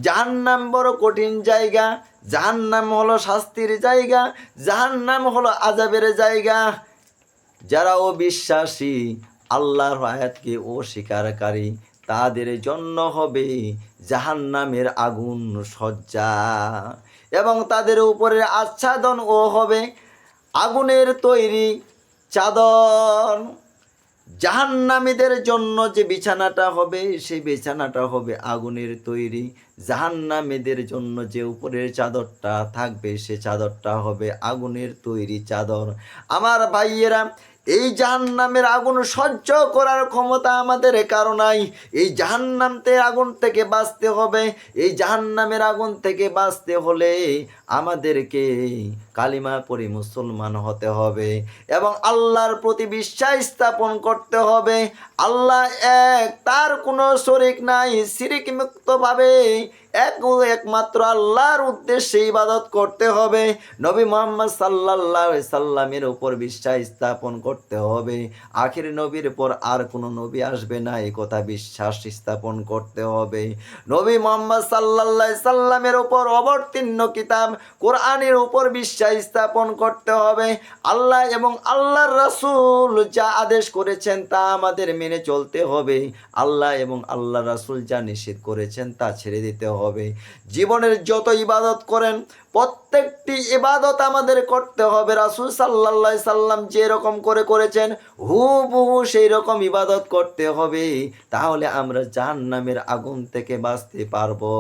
জাহান্নাম বড় কঠিন জায়গা, জাহান্নাম হলো শাস্তির জায়গা, জাহান্নাম হলো আযাবের জায়গা। যারা অবিশ্বাসী, আল্লাহর আয়াতকে অস্বীকারী, তাদের জন্য হবে জাহান্নামের আগুন সজ্জা, এবং তাদের উপরে আচ্ছাদন ও হবে আগুনের তৈরি চাদর। জাহান্নামীদের জন্য যে বিছানাটা হবে, সেই বিছানাটা হবে আগুনের তৈরি। জাহান্নামীদের জন্য যে উপরের চাদরটা থাকবে, সে চাদরটা হবে আগুনের তৈরি চাদর। আমার ভাইয়েরা, এই জাহান্নামের আগুন সহ্য করার ক্ষমতা আমাদের কারো নাই। এই জাহান্নামের আগুন থেকে বাঁচতে হবে। এই জাহান্নামের আগুন থেকে বাঁচতে হলে আমাদেরকে কালিমা পড়ে মুসলমান হতে হবে এবং আল্লাহর প্রতি বিশ্বাস স্থাপন করতে হবে। আল্লাহ এক, তার কোনো শরীক নাই। শিরিক মুক্তভাবে একমাত্র আল্লাহর উদ্দেশ্যে ইবাদত করতে হবে। নবী মুহাম্মদ সাল্লাল্লাহু আলাইহি সাল্লামের উপর বিশ্বাস স্থাপন করতে হবে। আখির নবীর পর আর কোনো নবী আসবে না, এই কথা বিশ্বাস স্থাপন করতে হবে। নবী মুহাম্মদ সাল্লাল্লাহু আলাইহি সাল্লামের উপর অবতীর্ণ কিতাব কোরআনের উপর বিশ্বাস স্থাপন করতে হবে। আল্লাহ এবং আল্লাহর রাসূল যা আদেশ করেছেন তা আমাদের মেনে চলতে হবে। আল্লাহ এবং আল্লাহর রাসূল যা নিষেধ করেছেন তা ছেড়ে দিতে হবে। জীবনের যত ইবাদত করেন, প্রত্যেকটি ইবাদত আমাদের করতে হবে রাসূল সাল্লাল্লাহু আলাইহি সাল্লাম যেরকম করে করেছেন হুবহু সেই রকম ইবাদত করতে হবে। তাহলে আমরা জাহান্নামের আগুন থেকে বাঁচতে পারবো।